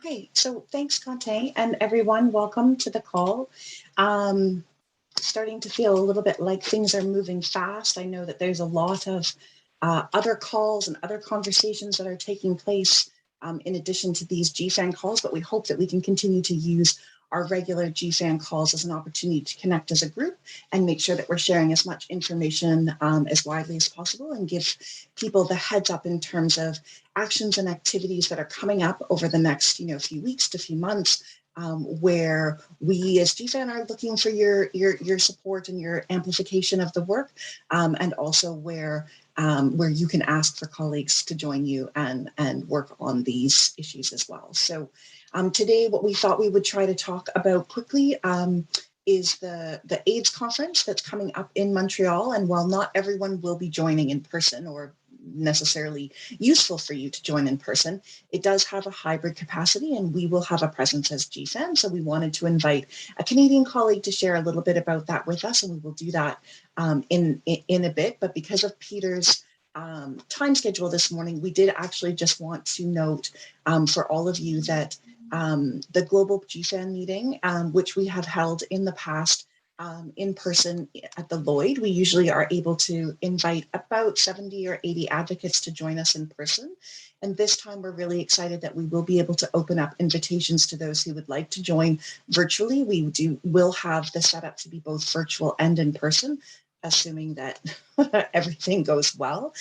Okay, so thanks, Conte, and everyone, welcome to the call. Starting to feel a little bit like things are moving fast. I know that there's a lot of other calls and other conversations that are taking place in addition to these GFAN calls, but we hope that we can continue to use our regular GFAN calls as an opportunity to connect as a group and make sure that we're sharing as much information as widely as possible and give people the heads up in terms of actions and activities that are coming up over the next few weeks to few months, where we as GFAN are looking for your support and your amplification of the work, and also where you can ask for colleagues to join you and work on these issues as well. So today, what we thought we would try to talk about quickly is the AIDS conference that's coming up in Montreal. And while not everyone will be joining in person or necessarily useful for you to join in person, it does have a hybrid capacity and we will have a presence as GFAN. So we wanted to invite a Canadian colleague to share a little bit about that with us, and we will do that in a bit. But because of Peter's time schedule this morning, we did actually just want to note for all of you that the global GFAN meeting, which we have held in the past in person at the Lloyd, we usually are able to invite about 70 or 80 advocates to join us in person. And this time we're really excited that we will be able to open up invitations to those who would like to join virtually. Will have the setup to be both virtual and in person, assuming that everything goes well.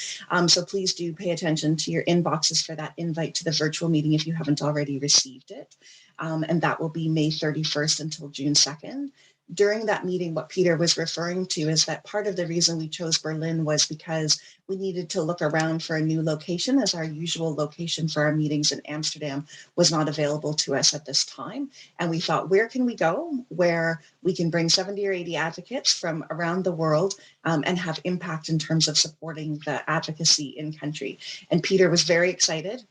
So please do pay attention to your inboxes for that invite to the virtual meeting if you haven't already received it. And that will be May 31st until June 2nd. During that meeting, what Peter was referring to is that part of the reason we chose Berlin was because we needed to look around for a new location, as our usual location for our meetings in Amsterdam was not available to us at this time. And we thought, where can we go where we can bring 70 or 80 advocates from around the world and have impact in terms of supporting the advocacy in country. And Peter was very excited,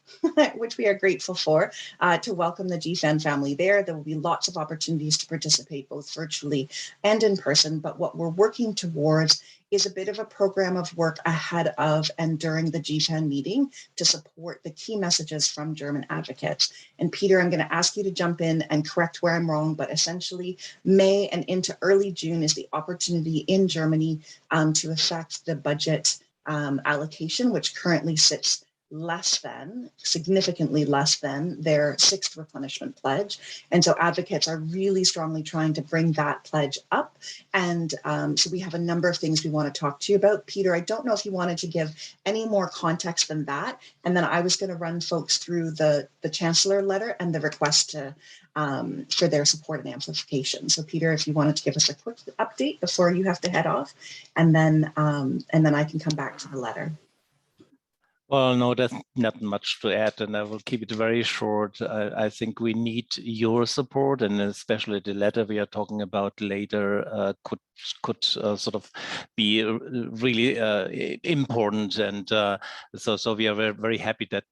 which we are grateful for, to welcome the GFAN family there. There will be lots of opportunities to participate both virtually and in person, but what we're working towards is a bit of a program of work ahead of and during the GFAN meeting to support the key messages from German advocates. And Peter, I'm going to ask you to jump in and correct where I'm wrong, but essentially May and into early June is the opportunity in Germany to affect the budget allocation, which currently sits significantly less than their 6th replenishment pledge. And so advocates are really strongly trying to bring that pledge up. And so we have a number of things we want to talk to you about. Peter, I don't know if you wanted to give any more context than that. And then I was going to run folks through the Chancellor letter and the request to, for their support and amplification. So Peter, if you wanted to give us a quick update before you have to head off, and then I can come back to the letter. Well, no, there's not much to add, and I will keep it very short. I think we need your support, and especially the letter we are talking about later could sort of be really important. And so we are very, very happy that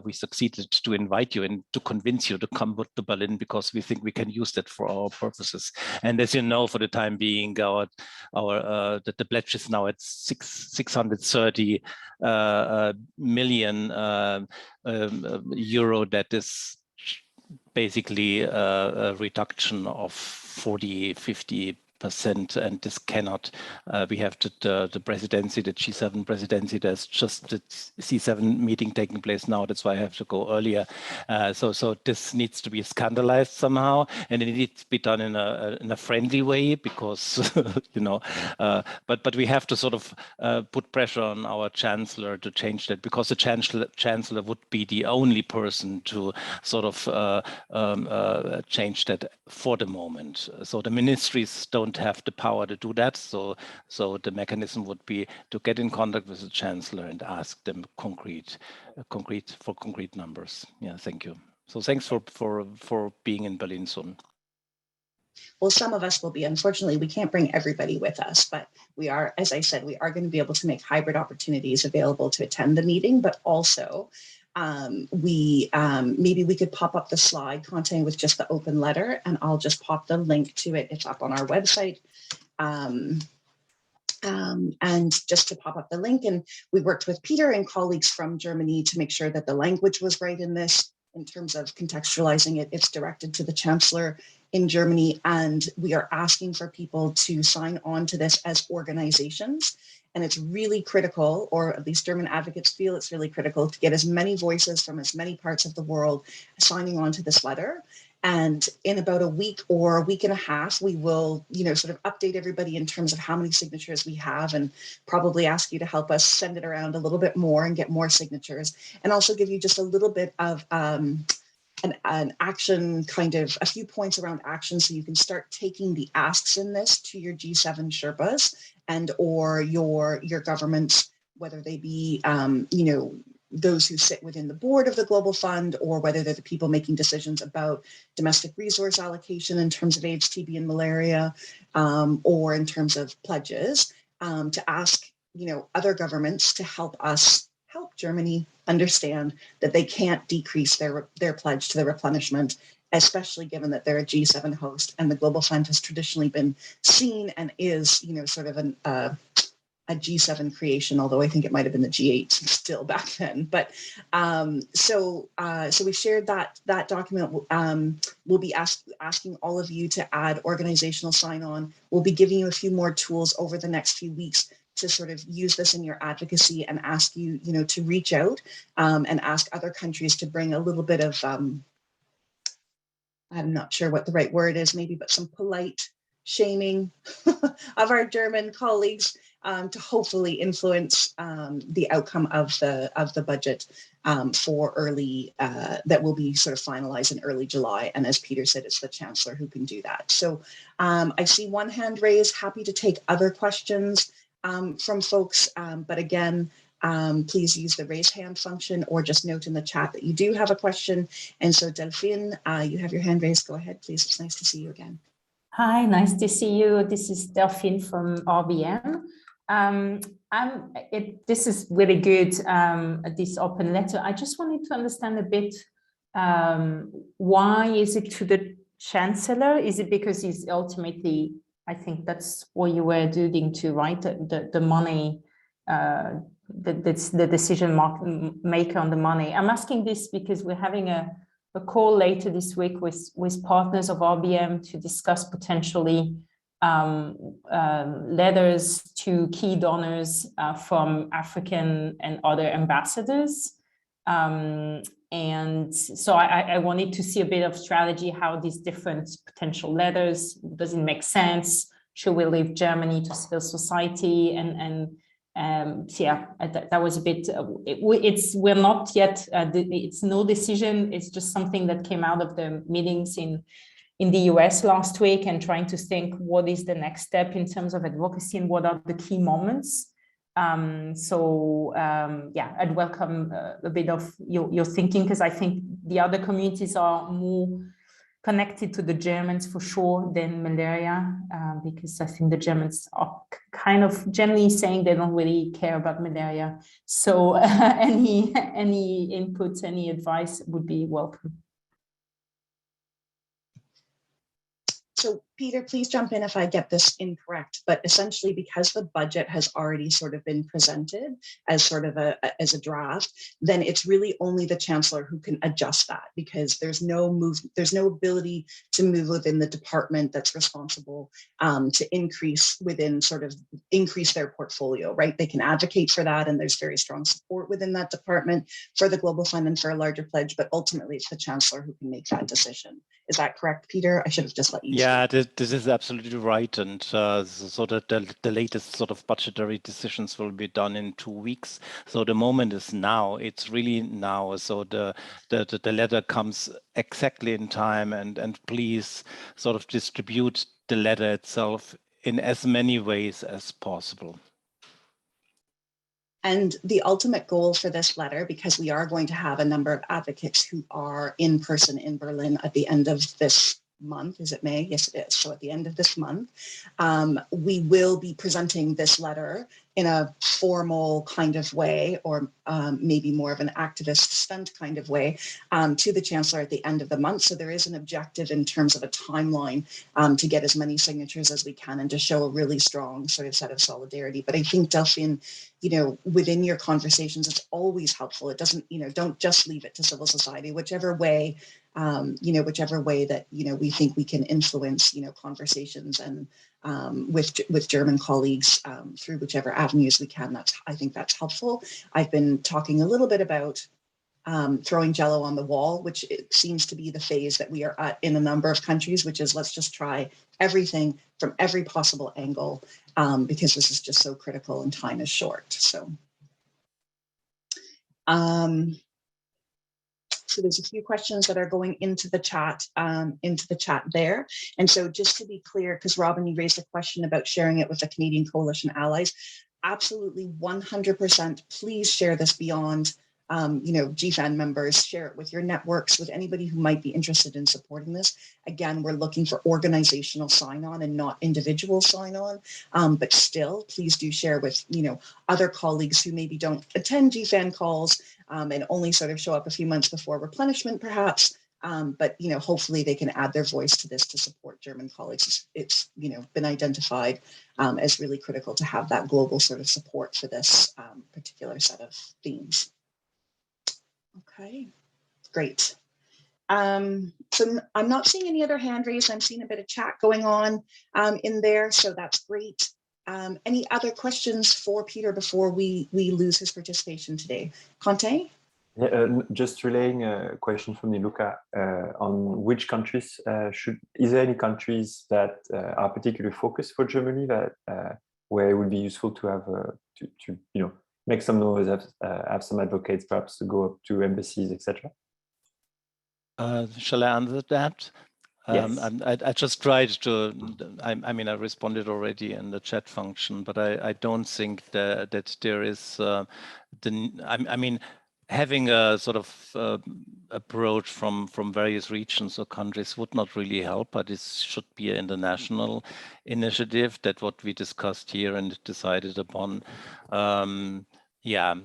we succeeded to invite you and to convince you to come to Berlin, because we think we can use that for our purposes. And as you know, for the time being, the pledge is now at 630 million euro. That is basically a reduction of 40-50%, and this cannot. We have the presidency, the G7 presidency. There's just the C7 meeting taking place now. That's why I have to go earlier. So this needs to be scandalized somehow, and it needs to be done in a friendly way, because But we have to sort of put pressure on our chancellor to change that, because the chancellor would be the only person to sort of change that for the moment. So the ministries don't have the power to do that. So the mechanism would be to get in contact with the chancellor and ask them concrete numbers. Yeah, thank you. So thanks for being in Berlin soon. Well, some of us will be. Unfortunately, we can't bring everybody with us, but we are, as I said, we are going to be able to make hybrid opportunities available to attend the meeting, but also maybe we could pop up the slide content with just the open letter, and I'll just pop the link to it. It's up on our website. And just to pop up the link, and we worked with Peter and colleagues from Germany to make sure that the language was right in this. in terms of contextualizing it. It's directed to the Chancellor in Germany, and we are asking for people to sign on to this as organizations. And it's really critical, or at least German advocates feel it's really critical, to get as many voices from as many parts of the world signing on to this letter. And in about a week or a week and a half, we will, sort of update everybody in terms of how many signatures we have, and probably ask you to help us send it around a little bit more and get more signatures, and also give you just a little bit of an action, kind of a few points around action, so you can start taking the asks in this to your G7 Sherpas and or your governments, whether they be those who sit within the board of the Global Fund, or whether they're the people making decisions about domestic resource allocation in terms of AIDS, TB, and malaria, or in terms of pledges, to ask other governments to help Germany understand that they can't decrease their pledge to the replenishment, especially given that they're a G7 host, and the Global Fund has traditionally been seen and is, sort of a G7 creation, although I think it might have been the G8 still back then. But so we shared that document. We'll be asking all of you to add organizational sign-on. We'll be giving you a few more tools over the next few weeks to sort of use this in your advocacy, and ask you, to reach out and ask other countries to bring a little bit of, I'm not sure what the right word is, maybe, but some polite shaming of our German colleagues, to hopefully influence the outcome of the budget for early, that will be sort of finalized in early July. And as Peter said, it's the Chancellor who can do that. So I see one hand raised, happy to take other questions from folks, but again, please use the raise hand function, or just note in the chat that you do have a question. And so Delphine, you have your hand raised. Go ahead, please. It's nice to see you again. Hi, nice to see you. This is Delphine from RBM. This is really good, this open letter. I just wanted to understand a bit, why is it to the Chancellor? Is it because he's ultimately, I think that's what you were alluding to, right? The money, the decision maker on the money. I'm asking this because we're having a call later this week with partners of RBM to discuss potentially letters to key donors from African and other ambassadors. And so I wanted to see a bit of strategy, how these different potential letters, does it make sense? Should we leave Germany to civil society? So yeah, that was a bit, we're not yet, it's no decision. It's just something that came out of the meetings in the US last week, and trying to think what is the next step in terms of advocacy and what are the key moments. Yeah, I'd welcome a bit of your thinking, because I think the other communities are more connected to the Germans for sure than malaria, because I think the Germans are kind of generally saying they don't really care about malaria. So any inputs, any advice would be welcome. So Peter, please jump in if I get this incorrect, but essentially because the budget has already sort of been presented as sort of as a draft, then it's really only the Chancellor who can adjust that, because there's no ability to move within the department that's responsible to increase their portfolio, right? They can advocate for that, and there's very strong support within that department for the Global Fund and for a larger pledge, but ultimately it's the Chancellor who can make that decision. Is that correct, Peter? I should have just let you. Yeah, this is absolutely right. And so that the latest sort of budgetary decisions will be done in 2 weeks. So the moment is now. It's really now. So the letter comes exactly in time, and please sort of distribute the letter itself in as many ways as possible. And the ultimate goal for this letter, because we are going to have a number of advocates who are in person in Berlin at the end of this month. Is it May? Yes, it is. So at the end of this month, we will be presenting this letter in a formal kind of way, or maybe more of an activist stunt kind of way, to the Chancellor at the end of the month. So there is an objective in terms of a timeline to get as many signatures as we can and to show a really strong sort of set of solidarity. But I think, Delphine, you know, within your conversations, it's always helpful. It doesn't, you know, don't just leave it to civil society, whichever way, whichever way that, you know, we think we can influence, you know, conversations and with German colleagues through whichever avenues we can. I think that's helpful. I've been talking a little bit about throwing Jello on the wall, which it seems to be the phase that we are at in a number of countries, which is let's just try everything from every possible angle, because this is just so critical and time is short. So. So there's a few questions that are going into the chat there. And so just to be clear, because Robyn, you raised a question about sharing it with the Canadian Coalition allies, absolutely 100%, please share this beyond GFAN members, share it with your networks, with anybody who might be interested in supporting this. Again, we're looking for organizational sign-on and not individual sign-on, but still, please do share with, other colleagues who maybe don't attend GFAN calls and only sort of show up a few months before replenishment, perhaps. But hopefully they can add their voice to this to support German colleagues. It's been identified as really critical to have that global sort of support for this particular set of themes. Okay, great. So I'm not seeing any other hand raised. I'm seeing a bit of chat going on in there, so that's great. Any other questions for Peter before we lose his participation today? Conte? Yeah, just relaying a question from Niluka on which countries is there any countries that are particularly focused for Germany that where it would be useful to have to make some noise, have some advocates, perhaps to go up to embassies, etc. Shall I answer that? Yes. I just tried to, I mean, I responded already in the chat function, but I don't think that there is, I mean, having a sort of approach from various regions or countries would not really help, but it should be an international initiative. That what we discussed here and decided upon. Yeah.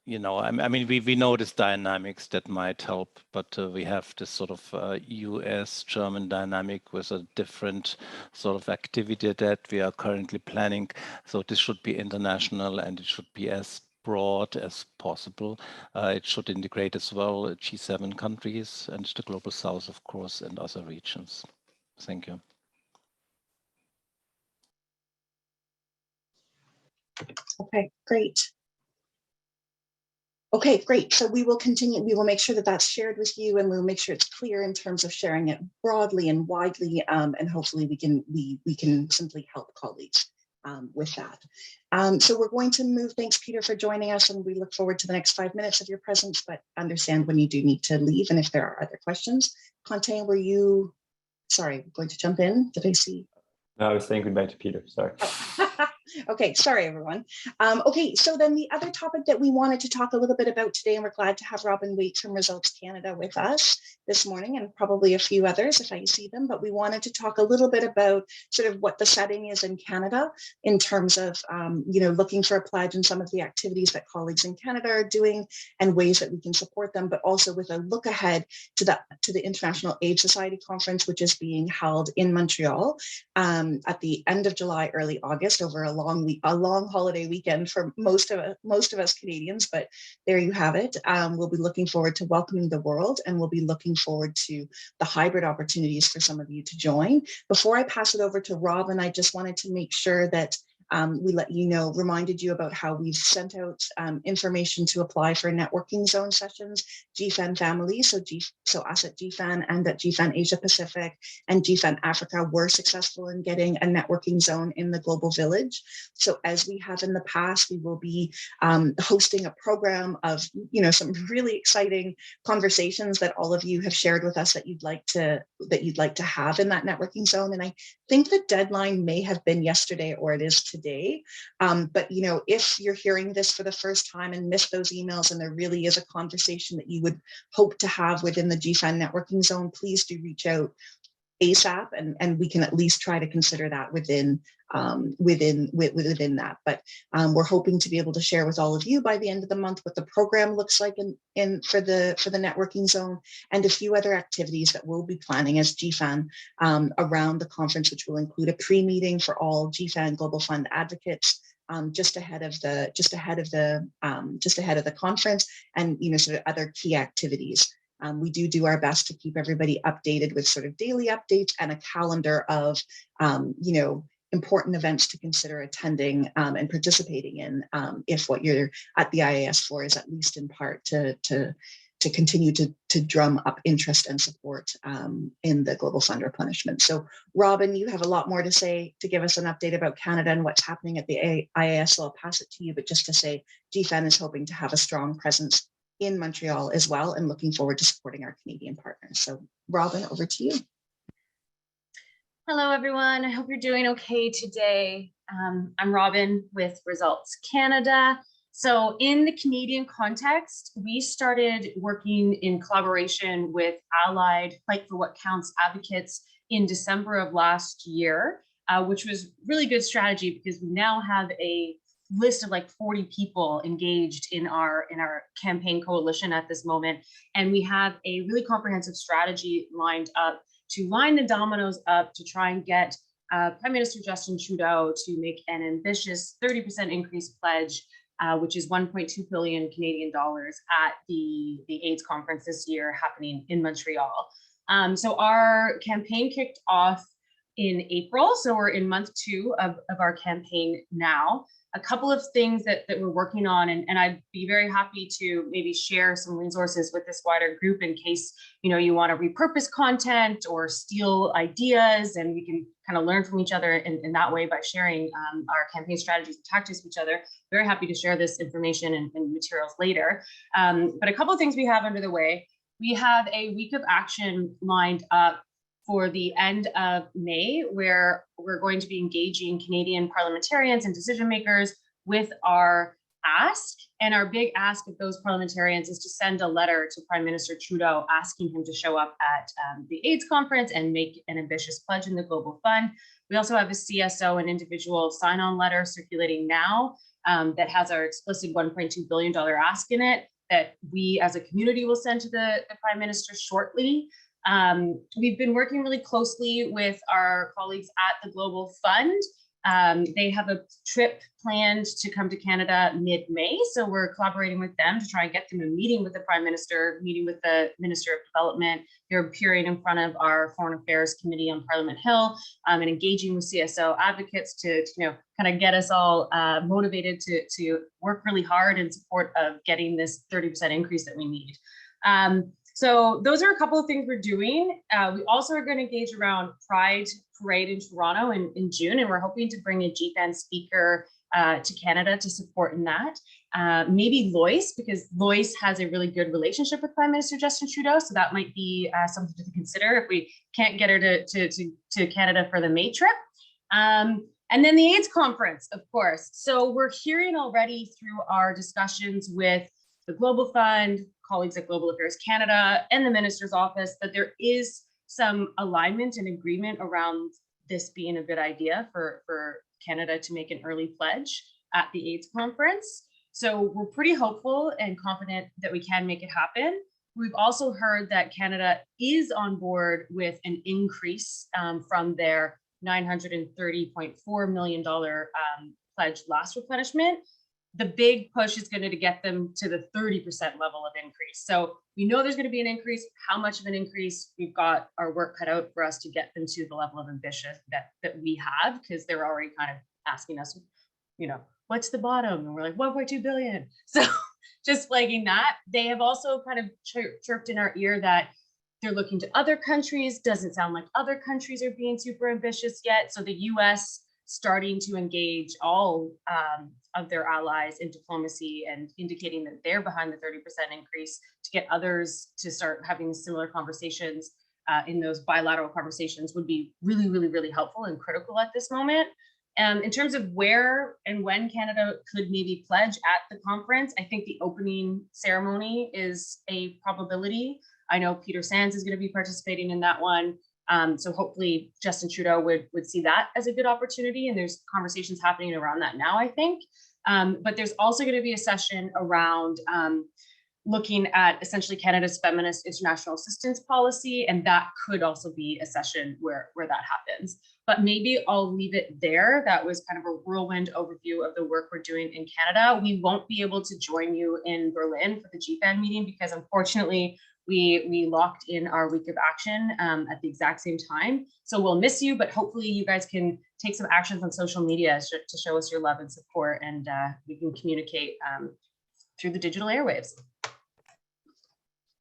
I mean, we know this dynamics that might help, but we have this sort of US-German dynamic with a different sort of activity that we are currently planning. So this should be international and it should be as broad as possible. It should integrate as well G7 countries and the Global South, of course, and other regions. Thank you. Okay, great. Okay, great. So we will continue. We will make sure that that's shared with you, and we'll make sure it's clear in terms of sharing it broadly and widely, and hopefully we can simply help colleagues with that. So we're going to move. Thanks, Peter, for joining us, and we look forward to the next 5 minutes of your presence. But understand when you do need to leave, and if there are other questions. Conte, were you? Sorry, going to jump in? Did I see? No, I was saying goodbye to Peter. Sorry. Okay, sorry, everyone. Okay, so then the other topic that we wanted to talk a little bit about today, and we're glad to have Robyn Waite from Results Canada with us this morning, and probably a few others if I see them, but we wanted to talk a little bit about sort of what the setting is in Canada in terms of, looking for a pledge and some of the activities that colleagues in Canada are doing and ways that we can support them, but also with a look ahead to the International AIDS Society Conference, which is being held in Montreal at the end of July, early August, over a long holiday weekend for most of us Canadians, but there you have it. We'll be looking forward to welcoming the world, and we'll be looking forward to the hybrid opportunities for some of you to join. Before I pass it over to Robyn, I just wanted to make sure that we reminded you about how we've sent out information to apply for networking zone sessions, GFAN family, so us at GFAN and at GFAN Asia Pacific and GFAN Africa were successful in getting a networking zone in the Global Village. So as we have in the past, we will be hosting a program of some really exciting conversations that all of you have shared with us that you'd like to have in that networking zone. And I think the deadline may have been yesterday or it is today. today. But if you're hearing this for the first time and missed those emails, and there really is a conversation that you would hope to have within the GFAN networking zone, please do reach out ASAP, and we can at least try to consider that within that. But we're hoping to be able to share with all of you by the end of the month what the program looks like for the networking zone, and a few other activities that we'll be planning as GFAN around the conference, which will include a pre-meeting for all GFAN Global Fund advocates just ahead of the conference, and sort of other key activities. We do our best to keep everybody updated with sort of daily updates and a calendar of, important events to consider attending and participating in, if what you're at the IAS for is at least in part to continue to drum up interest and support in the Global Fund replenishment. So Robyn, you have a lot more to say, to give us an update about Canada and what's happening at the IAS, so I'll pass it to you. But just to say, GFAN is hoping to have a strong presence in Montreal as well, and looking forward to supporting our Canadian partners. So Robyn, over to you. Hello, everyone. I hope you're doing okay today. I'm Robyn with Results Canada. So in the Canadian context, we started working in collaboration with allied Fight for What Counts advocates in December of last year, which was really good strategy because we now have a list of like 40 people engaged in our campaign coalition at this moment. And we have a really comprehensive strategy lined up to line the dominoes up to try and get Prime Minister Justin Trudeau to make an ambitious 30% increase pledge, which is 1.2 billion Canadian dollars at the AIDS conference this year happening in Montreal. So our campaign kicked off in April. So we're in month 2 of our campaign now. A couple of things that we're working on, and I'd be very happy to maybe share some resources with this wider group in case you want to repurpose content or steal ideas, and we can kind of learn from each other in that way by sharing our campaign strategies and tactics with each other. Very happy to share this information and materials later. But a couple of things we have under the way. We have a week of action lined up for the end of May, where we're going to be engaging Canadian parliamentarians and decision makers with our ask. And our big ask of those parliamentarians is to send a letter to Prime Minister Trudeau asking him to show up at the AIDS conference and make an ambitious pledge in the Global Fund. We also have a CSO and individual sign-on letter circulating now that has our explicit $1.2 billion ask in it that we as a community will send to the Prime Minister shortly. We've been working really closely with our colleagues at the Global Fund. They have a trip planned to come to Canada mid-May, so we're collaborating with them to try and get them a meeting with the Prime Minister, meeting with the Minister of Development. They're appearing in front of our Foreign Affairs Committee on Parliament Hill and engaging with CSO advocates to kind of get us all motivated to work really hard in support of getting this 30% increase that we need. So those are a couple of things we're doing. We also are going to engage around Pride Parade in Toronto in June, and we're hoping to bring a GFAN speaker to Canada to support in that. Maybe Lois, because Lois has a really good relationship with Prime Minister Justin Trudeau, so that might be something to consider if we can't get her to Canada for the May trip. And then the AIDS conference, of course. So we're hearing already through our discussions with the Global Fund, colleagues at Global Affairs Canada, and the Minister's Office that there is some alignment and agreement around this being a good idea for Canada to make an early pledge at the AIDS conference. So we're pretty hopeful and confident that we can make it happen. We've also heard that Canada is on board with an increase from their $930.4 million pledge last replenishment. The big push is going to get them to the 30% level of increase. So we know there's going to be an increase. How much of an increase? We've got our work cut out for us to get them to the level of ambition that we have, because they're already kind of asking us, what's the bottom? And we're like, 1.2 billion. So just flagging that. They have also kind of chirped in our ear that they're looking to other countries. Doesn't sound like other countries are being super ambitious yet. So the US starting to engage all of their allies in diplomacy and indicating that they're behind the 30% increase to get others to start having similar conversations in those bilateral conversations would be really, really, really helpful and critical at this moment. In terms of where and when Canada could maybe pledge at the conference, I think the opening ceremony is a probability. I know Peter Sands is going to be participating in that one. So hopefully Justin Trudeau would see that as a good opportunity. And there's conversations happening around that now, I think. But there's also going to be a session around looking at essentially Canada's feminist international assistance policy. And that could also be a session where that happens. But maybe I'll leave it there. That was kind of a whirlwind overview of the work we're doing in Canada. We won't be able to join you in Berlin for the GFAN meeting because unfortunately, we locked in our week of action at the exact same time. So we'll miss you, but hopefully you guys can take some actions on social media to show us your love and support, and we can communicate through the digital airwaves.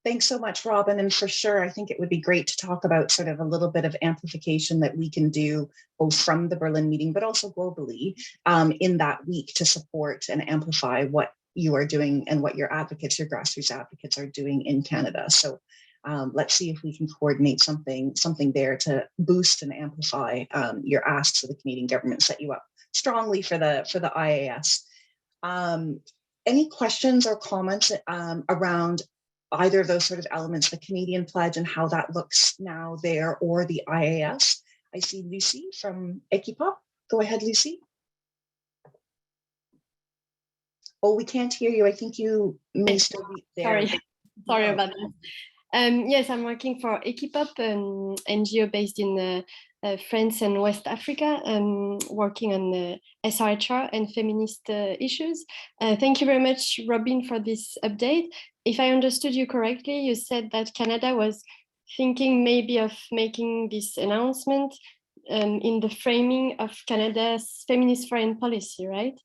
Thanks so much, Robyn. And for sure, I think it would be great to talk about sort of a little bit of amplification that we can do both from the Berlin meeting, but also globally in that week to support and amplify what you are doing and what your advocates, your grassroots advocates are doing in Canada. So let's see if we can coordinate something there to boost and amplify your asks of the Canadian government, set you up strongly for the IAS. Any questions or comments around either of those sort of elements, the Canadian pledge and how that looks now there, or the IAS? I see Lucy from Equipop. Go ahead, Lucy. Oh, we can't hear you. I think you may still be there. Sorry about that. Yes, I'm working for Equipop, an NGO based in France and West Africa, working on SRHR and feminist issues. Thank you very much, Robyn, for this update. If I understood you correctly, you said that Canada was thinking maybe of making this announcement in the framing of Canada's feminist foreign policy, right?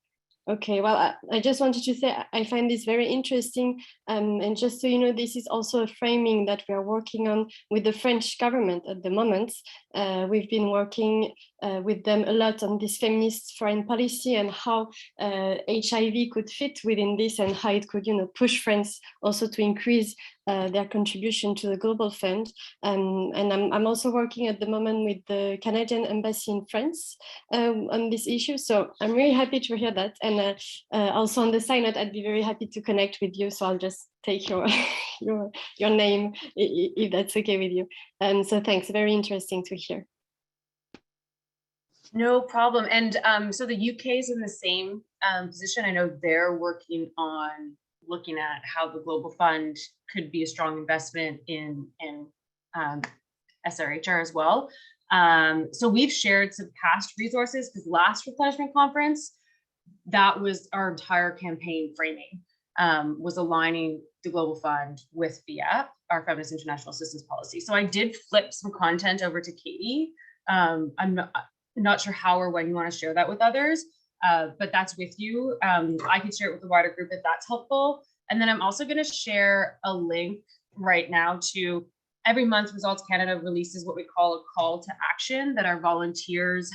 Okay, well, I just wanted to say I find this very interesting. And just so you know, this is also a framing that we are working on with the French government at the moment. We've been working with them a lot on this feminist foreign policy and how HIV could fit within this and how it could, push France also to increase their contribution to the Global Fund. And I'm also working at the moment with the Canadian Embassy in France on this issue. So I'm really happy to hear that. And also on the side note, I'd be very happy to connect with you. So I'll just take your name if that's okay with you. So thanks, very interesting to hear. No problem. And so the UK is in the same position. I know they're working on looking at how the Global Fund could be a strong investment in SRHR as well. So we've shared some past resources because last replenishment conference, that was our entire campaign framing, was aligning the Global Fund with FIAP, our Feminist International Assistance Policy. So I did flip some content over to Katie. I'm not sure how or when you want to share that with others, but that's with you. I can share it with the wider group if that's helpful. And then I'm also going to share a link right now to every month Results Canada releases what we call a call to action that our volunteers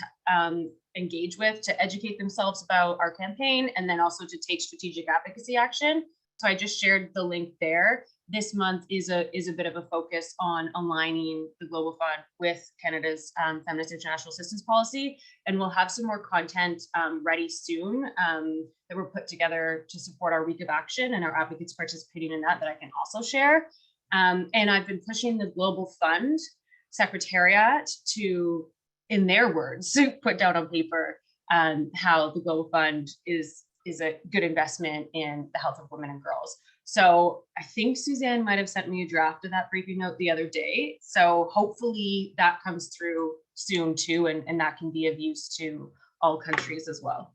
engage with to educate themselves about our campaign and then also to take strategic advocacy action. So I just shared the link there. This month is a bit of a focus on aligning the Global Fund with Canada's Feminist International Assistance Policy. And we'll have some more content ready soon that were put together to support our week of action and our advocates participating in that I can also share. And I've been pushing the Global Fund Secretariat to, in their words, put down on paper how the Global Fund is a good investment in the health of women and girls. So I think Suzanne might have sent me a draft of that briefing note the other day. So hopefully that comes through soon too, and that can be of use to all countries as well.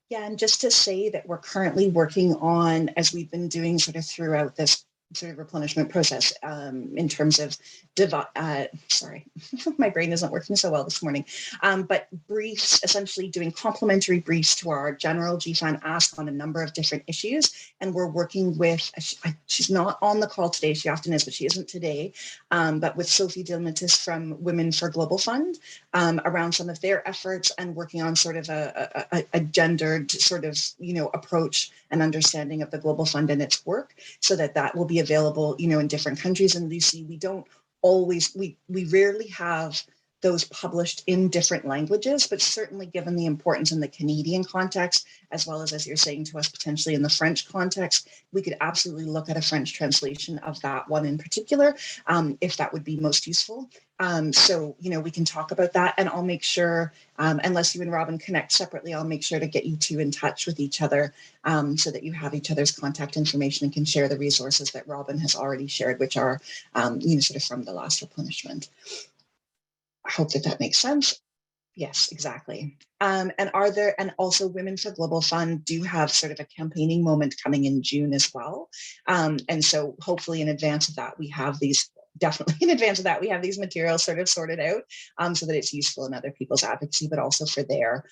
Yeah, and just to say that we're currently working on, as we've been doing sort of throughout this sort of replenishment process in terms of, sorry, my brain isn't working so well this morning, but briefs, essentially doing complementary briefs to our general GFAN ask on a number of different issues. And we're working with, she's not on the call today, she often is, but she isn't today, but with Sophie Dilmatis from Women for Global Fund around some of their efforts and working on sort of a gendered sort of, approach and understanding of the Global Fund and its work, so that will be available, in different countries. And Lucy, we don't always, we rarely have those published in different languages, but certainly given the importance in the Canadian context, as well as you're saying to us, potentially in the French context, we could absolutely look at a French translation of that one in particular, if that would be most useful. So, we can talk about that, and I'll make sure, unless you and Robyn connect separately, I'll make sure to get you two in touch with each other, so that you have each other's contact information and can share the resources that Robyn has already shared, which are, sort of from the last replenishment. I hope that makes sense. Yes, exactly. And also Women for Global Fund do have sort of a campaigning moment coming in June as well. And so hopefully in advance of that, we have these materials sort of sorted out, so that it's useful in other people's advocacy, but also for their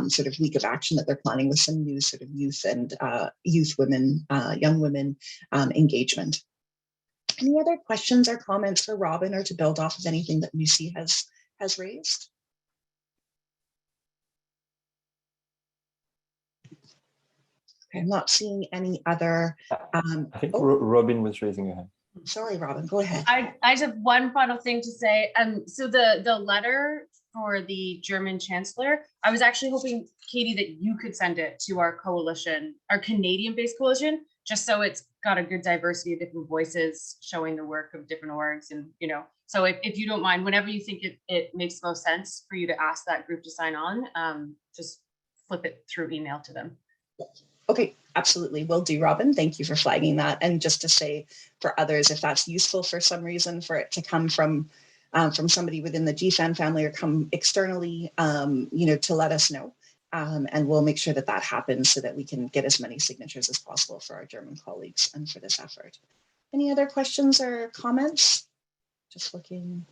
sort of week of action that they're planning with some new sort of youth and young women engagement. Any other questions or comments for Robyn, or to build off of anything that Lucy has raised? Okay, I'm not seeing any other. I think Robyn was raising her hand. Sorry, Robyn, go ahead. I just have one final thing to say. So the letter for the German Chancellor, I was actually hoping, Katie, that you could send it to our coalition, our Canadian-based coalition, just so it's got a good diversity of different voices showing the work of different orgs. And, so if you don't mind, whenever you think it makes most sense for you to ask that group to sign on, just flip it through email to them. Okay, absolutely. Will do, Robyn. Thank you for flagging that. And just to say for others, if that's useful for some reason for it to come from somebody within the GFAN family or come externally, to let us know. And we'll make sure that happens so that we can get as many signatures as possible for our German colleagues and for this effort. Any other questions or comments? Just looking.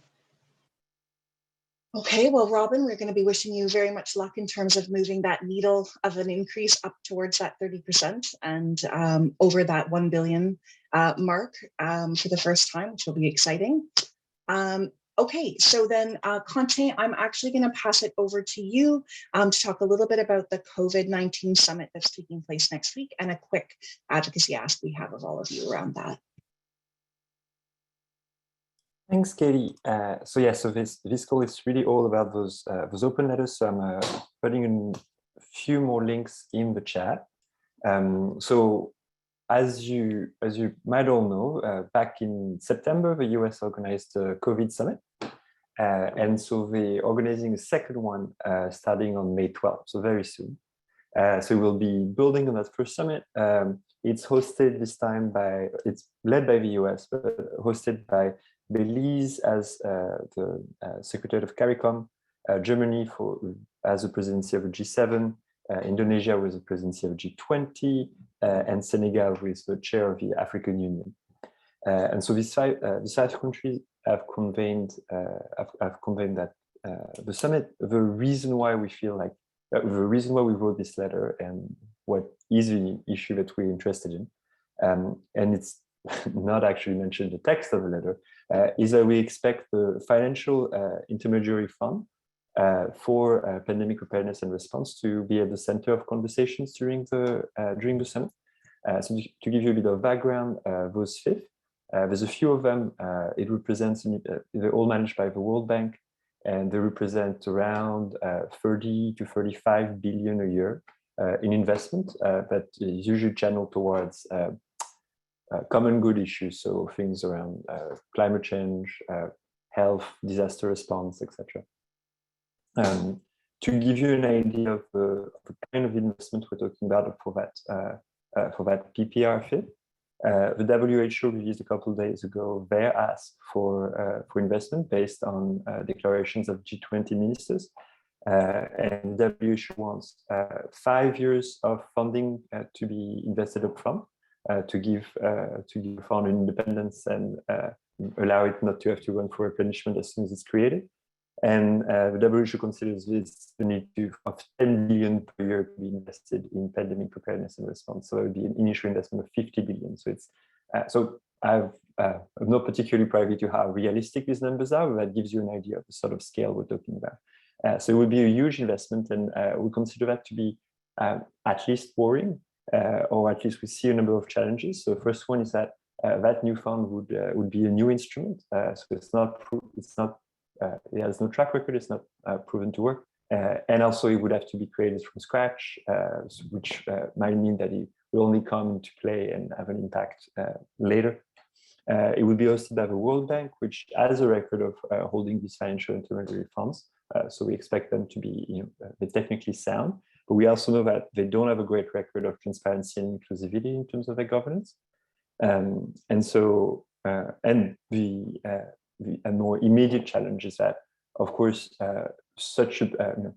Okay, well, Robyn, we're going to be wishing you very much luck in terms of moving that needle of an increase up towards that 30% and over that 1 billion mark for the first time, which will be exciting. Okay, so then, Conte, I'm actually going to pass it over to you to talk a little bit about the COVID-19 Summit that's taking place next week and a quick advocacy ask we have of all of you around that. Thanks, Katie. So this call is really all about those open letters. So I'm putting in a few more links in the chat. So as you might all know, back in September, the US organized the COVID Summit. And so they're organizing a second one starting on May 12th, so very soon. So we'll be building on that first summit. It's hosted this time it's led by the US, but hosted by Belize as the Secretary of CARICOM, Germany as the presidency of the G7, Indonesia with the presidency of G20, and Senegal with the chair of the African Union. And so these five countries have convened that the summit. The reason why we feel like the reason why we wrote this letter and what is the issue that we're interested in, and it's not actually mentioned in the text of the letter, is that we expect the financial intermediary fund for pandemic preparedness and response to be at the center of conversations during the summit. So to give you a bit of background, those fifth, there's a few of them. It represents, they're all managed by the World Bank, and they represent around 30 to 35 billion a year in investment that is usually channeled towards common good issues, so things around climate change, health, disaster response, etc. To give you an idea of the kind of investment we're talking about for that PPR FIP, the WHO released a couple of days ago their ask for investment based on declarations of G20 ministers, and the WHO wants 5 years of funding to be invested upfront. To give the fund an independence and allow it not to have to run for replenishment as soon as it's created. And the WHO considers this the need of 10 billion per year to be invested in pandemic preparedness and response. So it would be an initial investment of 50 billion. So it's I'm not particularly privy to how realistic these numbers are, but that gives you an idea of the sort of scale we're talking about. So it would be a huge investment, and we consider that to be at least worrying. Or at least we see a number of challenges. So the first one is that that new fund would be a new instrument. So it's not it has no track record. It's not proven to work. And also it would have to be created from scratch, which might mean that it will only come into play and have an impact later. It would be hosted by the World Bank, which has a record of holding these financial intermediary funds. So we expect them to be, they're technically sound, but we also know that they don't have a great record of transparency and inclusivity in terms of their governance. And a more immediate challenge is that, of course, such a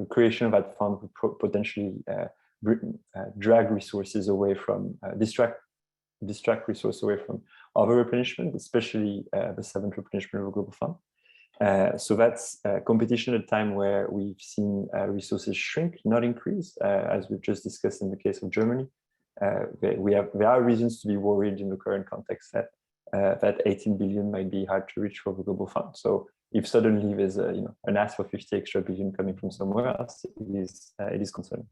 creation of that fund would potentially drag resources away from, distract resources away from other replenishment, especially the seventh replenishment of the Global Fund. So that's competition at a time where we've seen resources shrink, not increase, as we've just discussed in the case of Germany. There are reasons to be worried in the current context that that 18 billion might be hard to reach for the Global Fund. So if suddenly there's an ask for 50 extra billion coming from somewhere else, it is concerning.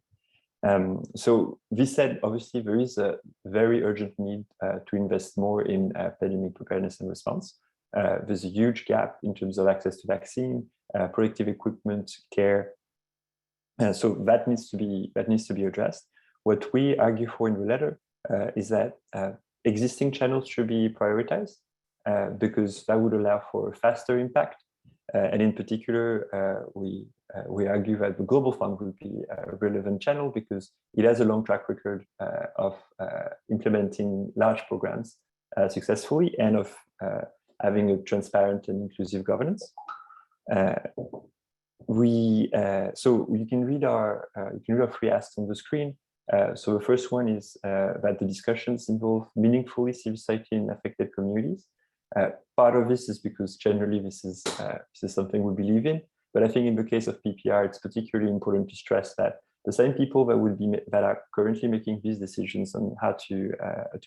So this said, obviously there is a very urgent need to invest more in pandemic preparedness and response. There's a huge gap in terms of access to vaccine, protective equipment, care. So that needs to be addressed. What we argue for in the letter is that existing channels should be prioritized because that would allow for a faster impact. And in particular, we argue that the Global Fund will be a relevant channel because it has a long track record of implementing large programs successfully and of having a transparent and inclusive governance. So you can read our 3 asks on the screen. So the first one is that the discussions involve meaningfully civil society in affected communities. Part of this is because generally this is something we believe in, but I think in the case of PPR, it's particularly important to stress that the same people that are currently making these decisions on how to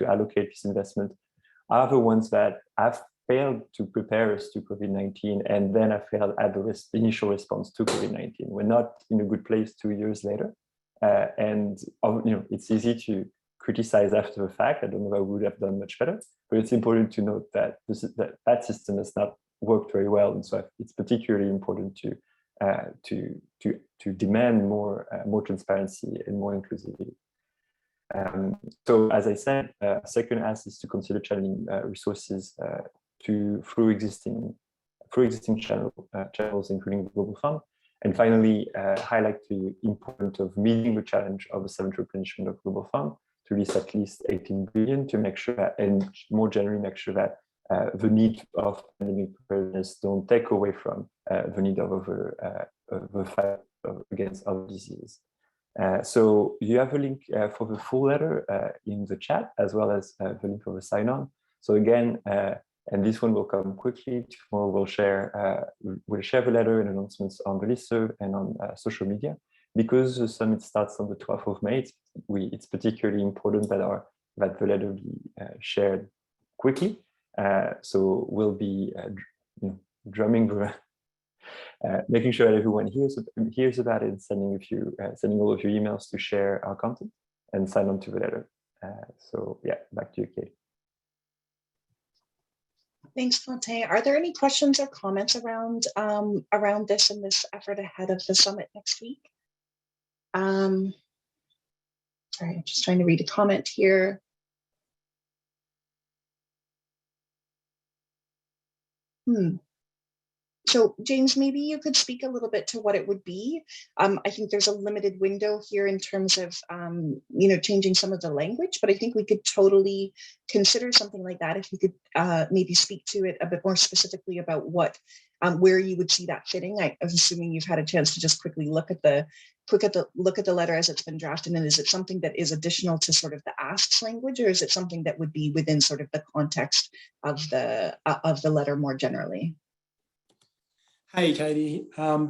allocate this investment are the ones that have failed to prepare us to COVID-19 and then have failed at the initial response to COVID-19. We're not in a good place 2 years later, and it's easy to criticize after the fact. I don't know if I would have done much better, but it's important to note that that system has not worked very well, and so it's particularly important to demand more transparency and more inclusivity. So, as I said, second ask is to consider channeling resources through existing channels, including the Global Fund, and finally highlight the importance of meeting the challenge of the seventh replenishment of Global Fund to release at least 18 billion to make sure that, and more generally make sure that the need of pandemic preparedness don't take away from the need of the fight against other diseases. So you have a link for the full letter in the chat, as well as the link for the sign-on. So again, and this one will come quickly. Tomorrow we'll share the letter and announcements on the listserv and on social media. Because the summit starts on the 12th of May, it's particularly important that the letter be shared quickly. So we'll be making sure that everyone hears about it, and sending all of your emails to share our content and sign on to the letter. So yeah, back to you, Kate. Thanks, Fonte. Are there any questions or comments around this and this effort ahead of the summit next week? Sorry, I'm just trying to read a comment here. So James, maybe you could speak a little bit to what it would be. I think there's a limited window here in terms of, changing some of the language, but I think we could totally consider something like that if you could maybe speak to it a bit more specifically about where you would see that fitting. I was assuming you've had a chance to just quickly look at the letter as it's been drafted, and is it something that is additional to sort of the asks language, or is it something that would be within sort of the context of the letter more generally? Hey, Katie.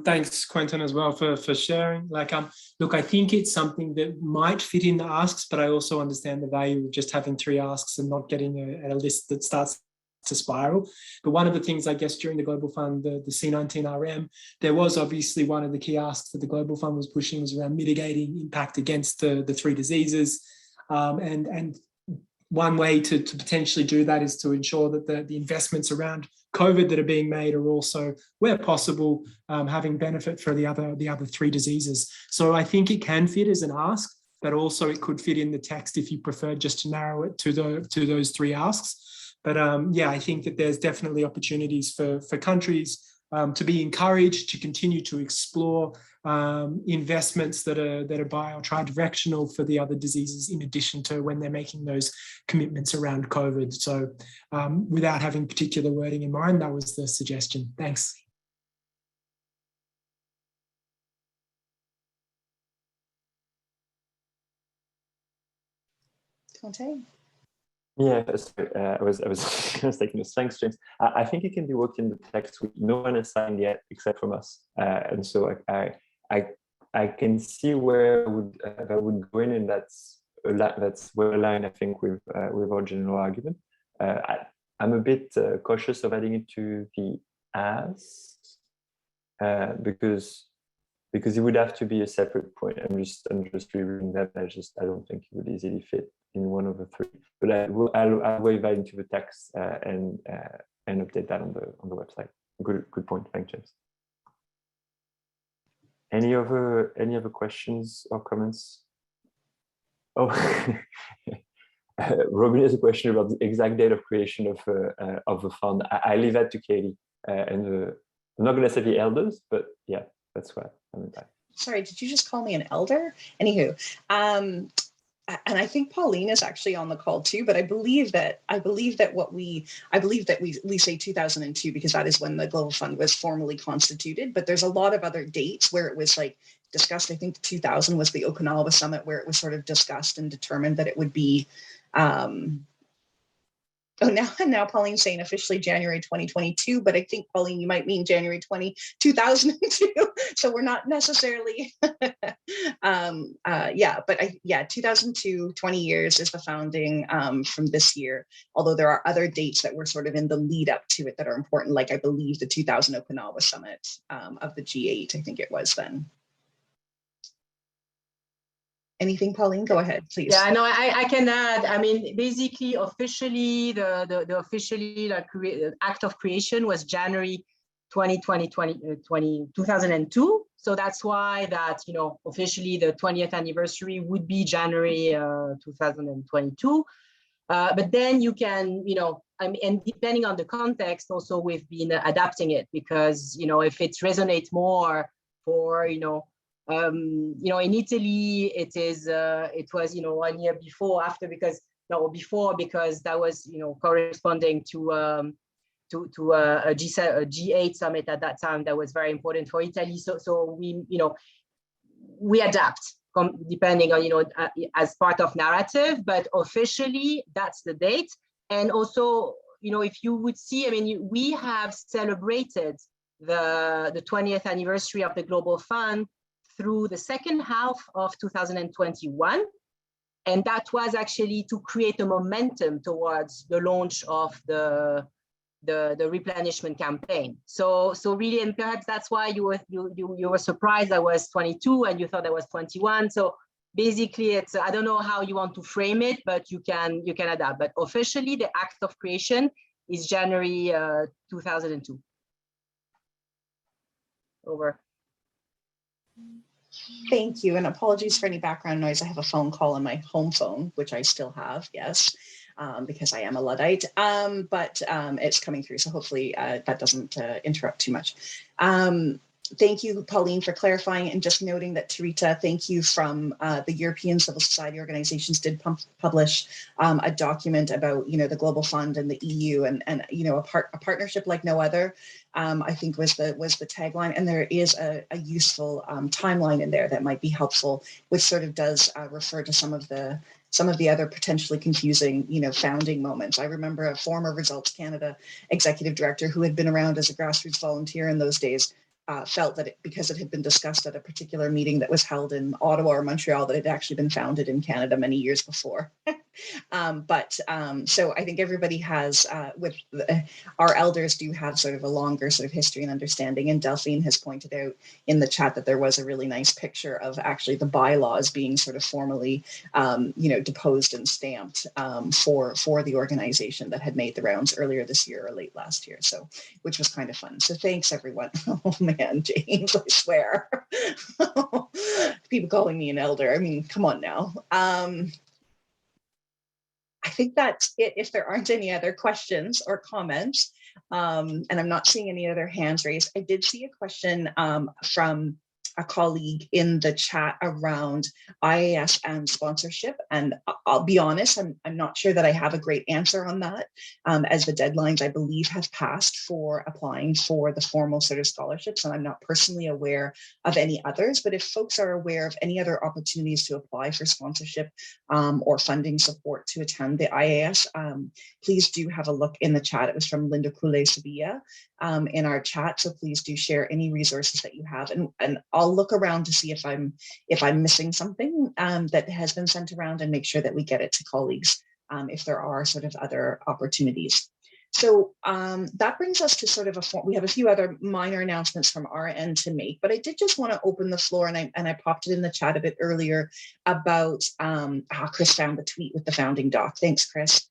Thanks, Quentin, as well for sharing. Look, I think it's something that might fit in the asks, but I also understand the value of just having 3 asks and not getting a list that starts to spiral. But one of the things, I guess, during the Global Fund, the C19RM, there was obviously one of the key asks that the Global Fund was pushing was around mitigating impact against the 3 diseases. And one way to potentially do that is to ensure that the investments around COVID that are being made are also, where possible, having benefit for the other three diseases. So I think it can fit as an ask, but also it could fit in the text if you prefer just to narrow it to those three asks. But yeah, I think that there's definitely opportunities for countries to be encouraged to continue to explore investments that are bi or tri-directional for the other diseases, in addition to when they're making those commitments around COVID. So without having particular wording in mind, that was the suggestion. Thanks. Conte? Yeah, sorry, I was taking this. Thanks, James. I think it can be worked in the text with no one assigned yet except from us, and so I can see where that would go in, and that's well aligned, I think, with our general argument. I'm a bit cautious of adding it to the asks because it would have to be a separate point. I'm just rereading that. I don't think it would easily fit in one of the three. But I'll wave that into the text and update that on the website. Good point. Thanks, James. Any other questions or comments? Oh, Robyn has a question about the exact date of creation of the fund. I leave that to Katie and I'm not going to say the elders, but yeah, that's what I'm in. Sorry, did you just call me an elder? Anywho, and I think Pauline is actually on the call too, but I believe that we say 2002 because that is when the Global Fund was formally constituted, but there's a lot of other dates where it was like discussed. I think 2000 was the Okinawa Summit where it was sort of discussed and determined that it would be, now Pauline's saying officially January 2022, but I think, Pauline, you might mean January 2002. So we're not necessarily, yeah, 2002, 20 years is the founding from this year, although there are other dates that were sort of in the lead up to it that are important, like I believe the 2000 Okinawa Summit of the G8, I think it was then. Anything, Pauline? Go ahead, please. Yeah, no, I can add. I mean, basically, officially, the officially like act of creation was January 2002. So that's why that, you know, officially the 20th anniversary would be January 2022. But then you can, you know, I mean, and depending on the context, also we've been adapting it because, you know, if it resonates more for, you know, in Italy, it was, you know, 1 year before, after, because that was, you know, corresponding to a G8 summit at that time that was very important for Italy. So we, you know, we adapt depending on, you know, as part of narrative, but officially that's the date. And also, you know, if you would see, I mean, we have celebrated the 20th anniversary of the Global Fund through the second half of 2021. And that was actually to create a momentum towards the launch of the replenishment campaign. So really, and perhaps that's why you were surprised I was 22 and you thought I was 21. So basically it's, I don't know how you want to frame it, but you can adapt. But officially the act of creation is January 2002. Over. Thank you, and apologies for any background noise. I have a phone call on my home phone, which I still have, yes, because I am a Luddite, but it's coming through, so hopefully that doesn't interrupt too much. Thank you, Pauline, for clarifying and just noting that, Tarita, thank you from the European Civil Society Organizations did publish a document about, you know, the Global Fund and the EU and you know, a partnership like no other, I think was the tagline. And there is a useful timeline in there that might be helpful, which sort of does refer to some of the other potentially confusing, you know, founding moments. I remember a former Results Canada executive director who had been around as a grassroots volunteer in those days, felt that because it had been discussed at a particular meeting that was held in Ottawa or Montreal, that it had actually been founded in Canada many years before. So I think everybody has, our elders do have sort of a longer sort of history and understanding. And Delphine has pointed out in the chat that there was a really nice picture of actually the bylaws being sort of formally, deposed and stamped for the organization that had made the rounds earlier this year or late last year. So, which was kind of fun. So thanks everyone. Oh man, James, I swear. People calling me an elder. I mean, come on now. I think that's it. If there aren't any other questions or comments, and I'm not seeing any other hands raised, I did see a question from a colleague in the chat around IAS and sponsorship. And I'll be honest, I'm not sure that I have a great answer on that, as the deadlines, I believe, have passed for applying for the formal sort of scholarships. And I'm not personally aware of any others, but if folks are aware of any other opportunities to apply for sponsorship or funding support to attend the IAS, please do have a look in the chat. It was from Linda Coulet Sevilla in our chat. So please do share any resources that you have. And I'll look around to see if I'm missing something that has been sent around and make sure that we get it to colleagues if there are sort of other opportunities. So that brings us to sort of we have a few other minor announcements from our end to make, but I did just want to open the floor, and I popped it in the chat a bit earlier about Chris found the tweet with the founding doc. Thanks, Chris.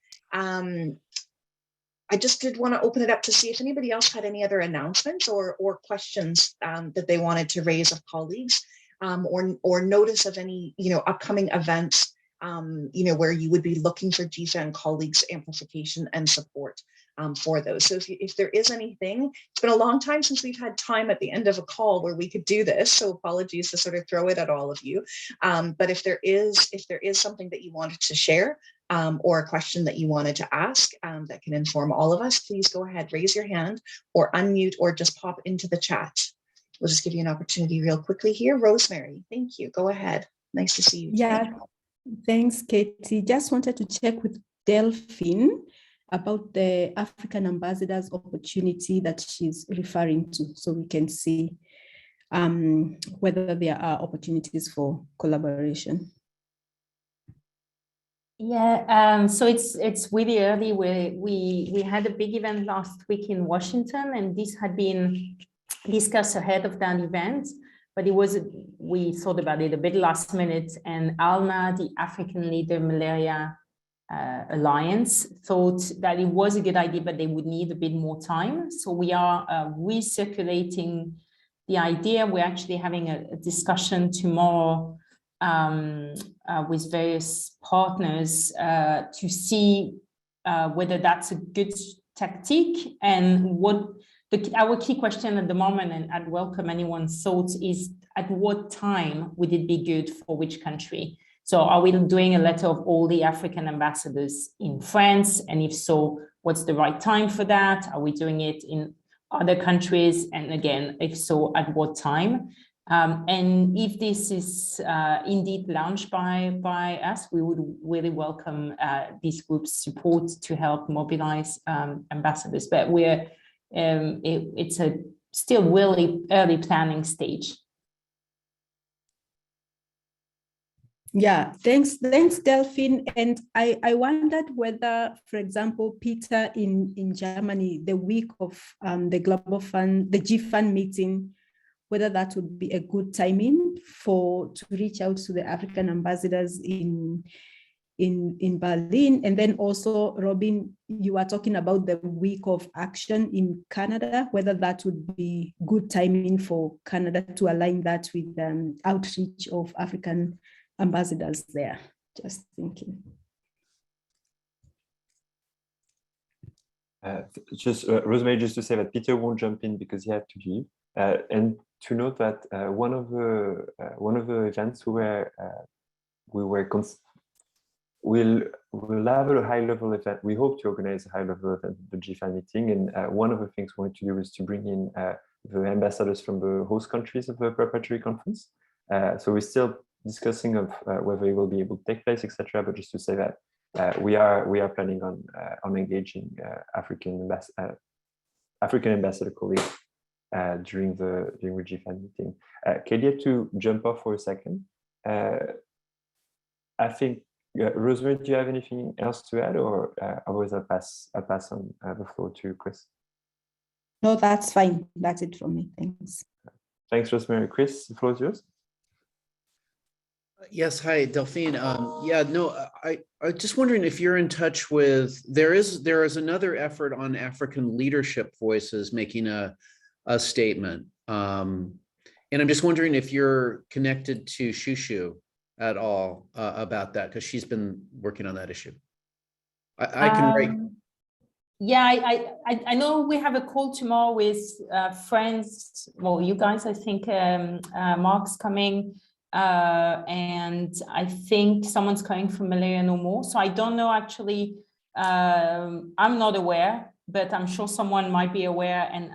I just did want to open it up to see if anybody else had any other announcements or questions that they wanted to raise of colleagues, or notice of any upcoming events where you would be looking for GFAN colleagues amplification and support for those. So if there is anything, it's been a long time since we've had time at the end of a call where we could do this. So apologies to sort of throw it at all of you. But if there is something that you wanted to share, or a question that you wanted to ask that can inform all of us, please go ahead, raise your hand or unmute or just pop into the chat. We'll just give you an opportunity real quickly here. Rosemary, thank you. Go ahead. Nice to see you. Yeah, thanks, Katie. Just wanted to check with Delphine about the African ambassadors opportunity that she's referring to, so we can see whether there are opportunities for collaboration. Yeah, so it's really early. We had a big event last week in Washington, and this had been discussed ahead of that event, but we thought about it a bit last minute, and ALNA, the African Leader Malaria Alliance, thought that it was a good idea, but they would need a bit more time. So we are recirculating the idea. We're actually having a discussion tomorrow with various partners to see whether that's a good tactic, and what our key question at the moment, and I'd welcome anyone's thoughts, is at what time would it be good for which country? So are we doing a letter of all the African ambassadors in France? And if so, what's the right time for that? Are we doing it in other countries? And again, if so, at what time? And if this is indeed launched by us, we would really welcome this group's support to help mobilize ambassadors. But it's a still really early planning stage. Yeah, thanks, Delphine. And I wondered whether, for example, Peter in Germany, the week of the Global Fund, the GFAN meeting, whether that would be a good timing to reach out to the African ambassadors in Berlin. And then also, Robyn, you were talking about the week of action in Canada, whether that would be good timing for Canada to align that with outreach of African ambassadors there. Just thinking. Rosemary, just to say that Peter won't jump in because he had to leave, and to note that one of the events we'll have a high level event. We hope to organize a high level event at the GFAN meeting, and one of the things we wanted to do is to bring in the ambassadors from the host countries of the preparatory conference. So we're still discussing of whether it will be able to take place, etc. But just to say that we are planning on engaging African ambassador colleagues during the GFAN meeting. Katie, to jump off for a second, I think Rosemary, do you have anything else to add, or otherwise I'll pass on the floor to Chris? No, that's fine. That's it from me. Thanks. Thanks, Rosemary. Chris, the floor is yours. Yes, hi, Delphine. Yeah, no, I just wondering if you're in touch with, there is another effort on African leadership voices making a statement. And I'm just wondering if you're connected to Shushu at all about that, because she's been working on that issue. I can write. Yeah, I know we have a call tomorrow with friends. Well, you guys, I think Mark's coming. And I think someone's coming from Malaria No More. So I don't know actually, I'm not aware, but I'm sure someone might be aware. And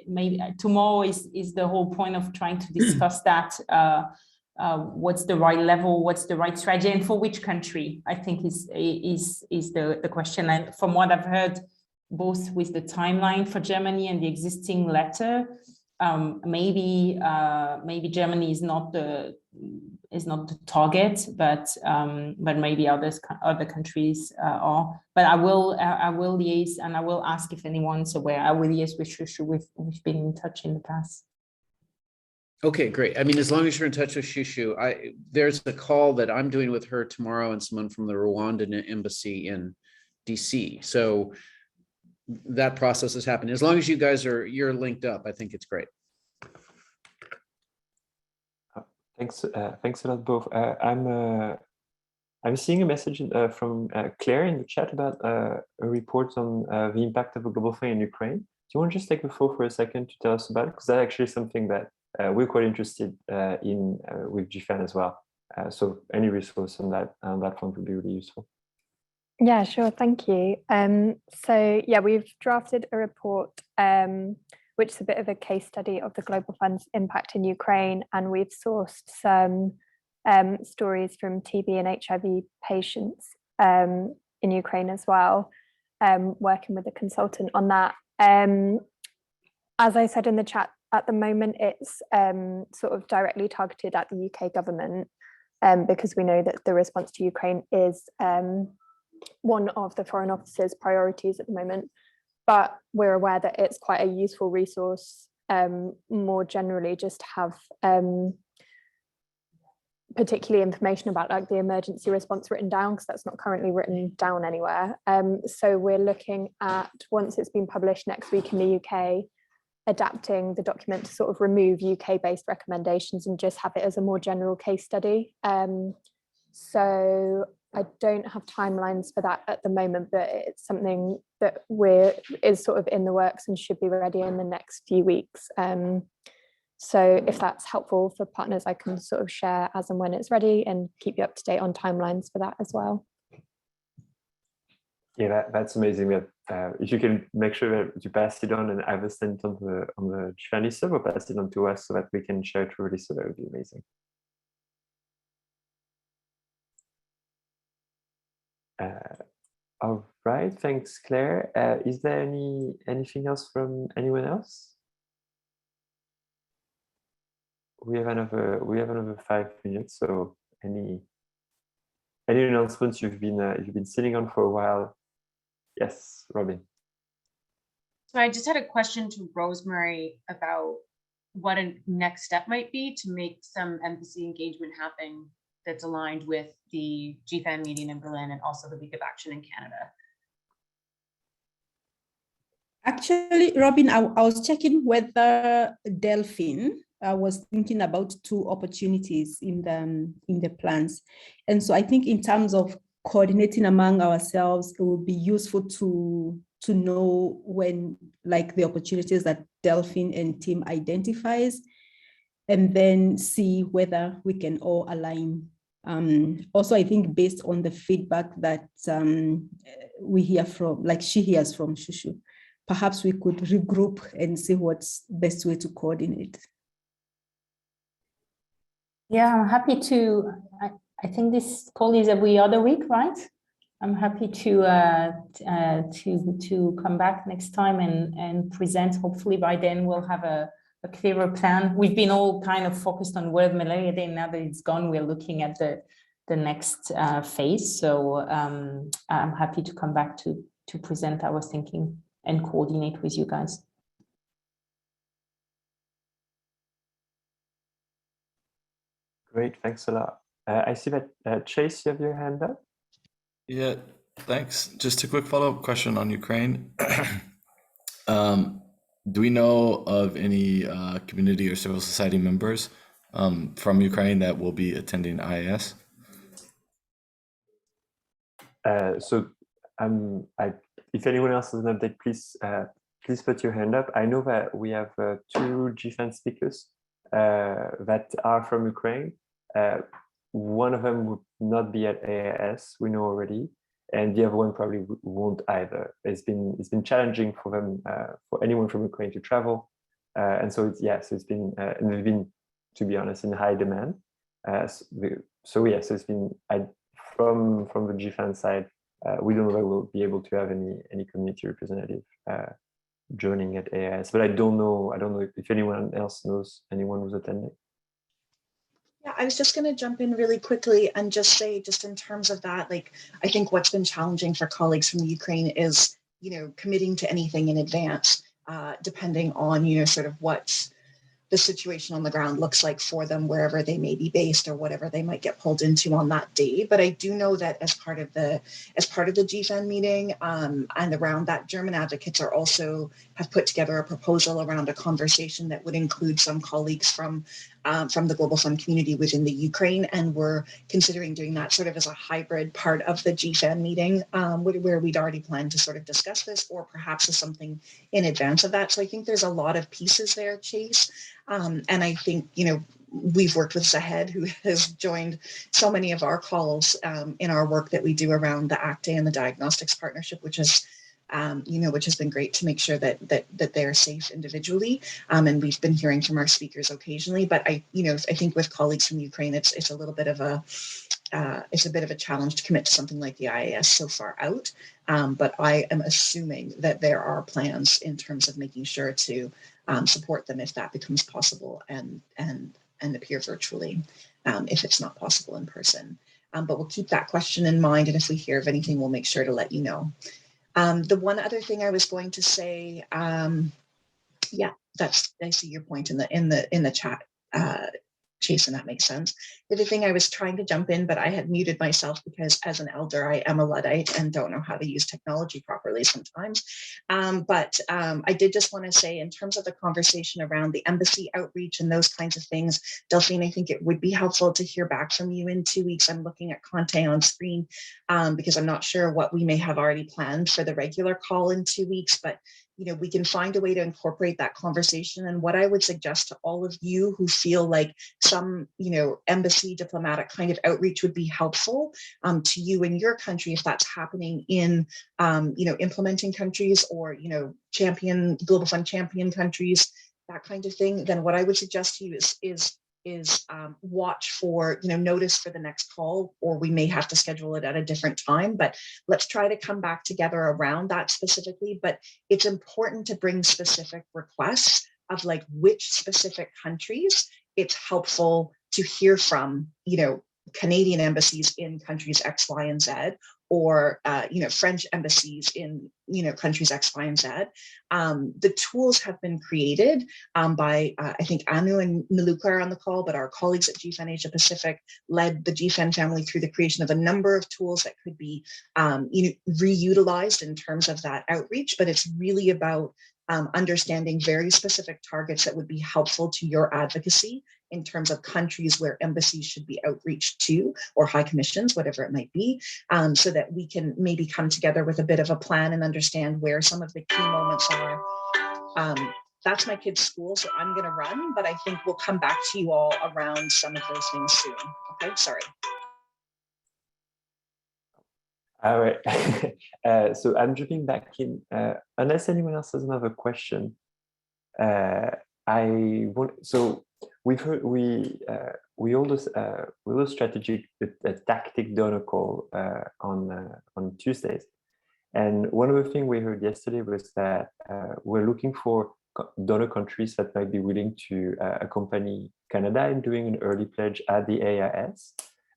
maybe tomorrow is the whole point of trying to discuss that. What's the right level? What's the right strategy? And for which country, I think is the question. And from what I've heard, both with the timeline for Germany and the existing letter, maybe Germany is not the target, but maybe other countries are. But I will liaise, and I will ask if anyone's aware. I will liaise with Shushu. We've been in touch in the past. Okay, great. I mean, as long as you're in touch with Shushu, there's a call that I'm doing with her tomorrow and someone from the Rwandan embassy in DC. So that process is happening. As long as you guys you're linked up, I think it's great. Thanks a lot, both. I'm seeing a message from Claire in the chat about a report on the impact of a global fund in Ukraine. Do you want to just take the floor for a second to tell us about it? Because that's actually something that we're quite interested in with GFAN as well. So any resource on that front would be really useful. Yeah, sure. Thank you. So yeah, we've drafted a report, which is a bit of a case study of the Global Fund's impact in Ukraine. And we've sourced some stories from TB and HIV patients in Ukraine as well, working with a consultant on that. As I said in the chat, at the moment, it's sort of directly targeted at the UK government because we know that the response to Ukraine is one of the Foreign Office's priorities at the moment, but we're aware that it's quite a useful resource more generally just to have particularly information about like the emergency response written down, because that's not currently written down anywhere. So we're looking at, once it's been published next week in the UK, adapting the document to sort of remove UK-based recommendations and just have it as a more general case study. So I don't have timelines for that at the moment, but it's something that is sort of in the works and should be ready in the next few weeks. So if that's helpful for partners, I can sort of share as and when it's ready and keep you up to date on timelines for that as well. Yeah, that's amazing. That if you can make sure that you pass it on and either send it on the GFAN listserv or pass it on to us so that we can share it through the listserv, that would be amazing. All right, thanks, Claire. Is there anything else from anyone else? We have another 5 minutes. So any announcements you've been sitting on for a while? Yes, Robyn. So I just had a question to Rosemary about what a next step might be to make some embassy engagement happen that's aligned with the GFAN meeting in Berlin and also the Week of Action in Canada. Actually, Robyn, I was checking whether Delphine was thinking about 2 opportunities in the plans. And so I think in terms of coordinating among ourselves, it would be useful to know when, like, the opportunities that Delphine and team identifies, and then see whether we can all align. Also, I think based on the feedback that we hear from, like she hears from Shushu, perhaps we could regroup and see what's the best way to coordinate. Yeah, I'm happy to. I think this call is every other week, right? I'm happy to come back next time and present. Hopefully by then we'll have a clearer plan. We've been all kind of focused on World Malaria Day. Now that it's gone, we're looking at the the next phase. So I'm happy to come back to present our thinking and coordinate with you guys. Great, thanks a lot. I see that Chase, you have your hand up. Yeah, thanks. Just a quick follow-up question on Ukraine. Do we know of any community or civil society members from Ukraine that will be attending IAS? If anyone else has an update, please put your hand up. I know that we have 2 GFAN speakers that are from Ukraine. One of them would not be at AAS, we know already, and the other one probably won't either. It's been challenging for them, for anyone from Ukraine to travel, and so it's been and they've been, to be honest, in high demand. So it's been from the GFAN side. We don't know that we'll be able to have any community representative joining at AAS, but I don't know if anyone else knows anyone who's attending. Yeah, I was just going to jump in really quickly and just say, just in terms of that, like, I think what's been challenging for colleagues from the Ukraine is, committing to anything in advance, depending on, sort of what the situation on the ground looks like for them, wherever they may be based or whatever they might get pulled into on that day. But I do know that as part of the GFAN meeting and around that, German advocates have put together a proposal around a conversation that would include some colleagues from the Global Fund community within the Ukraine, and we're considering doing that sort of as a hybrid part of the GFAN meeting, where we'd already planned to sort of discuss this, or perhaps as something in advance of that. So I think there's a lot of pieces there, Chase. And I think, we've worked with Zahed, who has joined so many of our calls in our work that we do around the ACTA and the Diagnostics Partnership, which is which has been great to make sure that they're safe individually. And we've been hearing from our speakers occasionally, but I think with colleagues from Ukraine, it's a little bit of a challenge to commit to something like the IAS so far out. But I am assuming that there are plans in terms of making sure to support them if that becomes possible and appear virtually if it's not possible in person. But we'll keep that question in mind, and if we hear of anything, we'll make sure to let you know. The one other thing I was going to say, I see your point in the chat, Chase, and that makes sense. The other thing I was trying to jump in, but I had muted myself because as an elder, I am a Luddite and don't know how to use technology properly sometimes. But I did just want to say, in terms of the conversation around the embassy outreach and those kinds of things, Delphine, I think it would be helpful to hear back from you in 2 weeks. I'm looking at Conte on screen because I'm not sure what we may have already planned for the regular call in 2 weeks, but we can find a way to incorporate that conversation. And what I would suggest to all of you who feel like some, embassy diplomatic kind of outreach would be helpful to you in your country, if that's happening in, implementing countries or, Global Fund champion countries, that kind of thing, then what I would suggest to you is watch for, notice for the next call, or we may have to schedule it at a different time, but let's try to come back together around that specifically. But it's important to bring specific requests of like which specific countries it's helpful to hear from, Canadian embassies in countries X, Y, and Z, or French embassies in countries X, Y, and Z. The tools have been created by I think Anu and Miluka are on the call, but our colleagues at GFAN Asia Pacific led the GFAN family through the creation of a number of tools that could be reutilized in terms of that outreach. But it's really about understanding very specific targets that would be helpful to your advocacy in terms of countries where embassies should be outreached to, or high commissions, whatever it might be, so that we can maybe come together with a bit of a plan and understand where some of the key moments are. That's my kid's school, so I'm going to run, but I think we'll come back to you all around some of those things soon. Okay, sorry. All right. So I'm jumping back in. Unless anyone else has another question, So we've heard we all do strategic tactic donor call on Tuesdays, and one of the things we heard yesterday was that we're looking for donor countries that might be willing to accompany Canada in doing an early pledge at the AIS.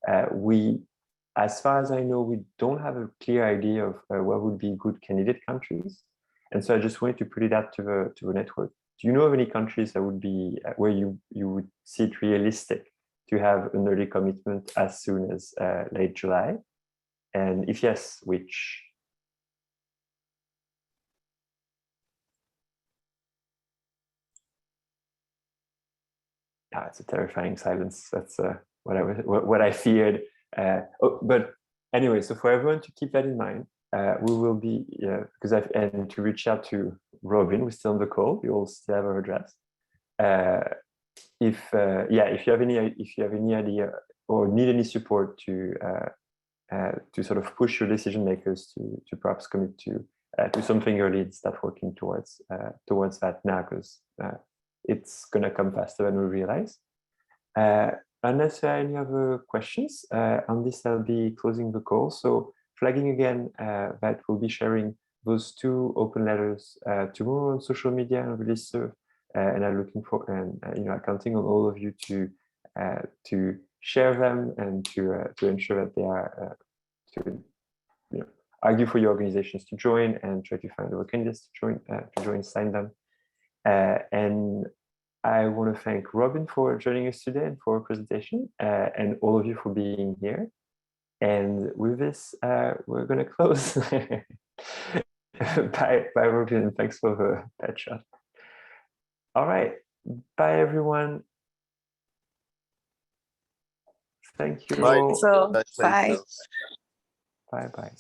As far as I know, we don't have a clear idea of what would be good candidate countries. And so I just wanted to put it out to the network. Do you know of any countries that would be where you would see it realistic to have an early commitment as soon as late July? And if yes, which? It's a terrifying silence. That's what I feared. But anyway, so for everyone to keep that in mind, we will be and to reach out to Robyn, who's still on the call. You all still have her address. If you have any idea or need any support to sort of push your decision makers to perhaps commit to something early and start working towards that now, because it's gonna come faster than we realize. Unless there are any other questions on this, I'll be closing the call. So flagging again that we'll be sharing those 2 open letters tomorrow on social media and release serve, and I'm looking for counting on all of you to share them and to ensure that they are argue for your organizations to join and try to find other candidates to join, sign them. And I want to thank Robyn for joining us today and for her presentation, and all of you for being here. And with this, we're going to close. Bye, Robyn, and thanks for the pet shot. All right, bye, everyone. Thank you. Bye. All. So, bye. Bye.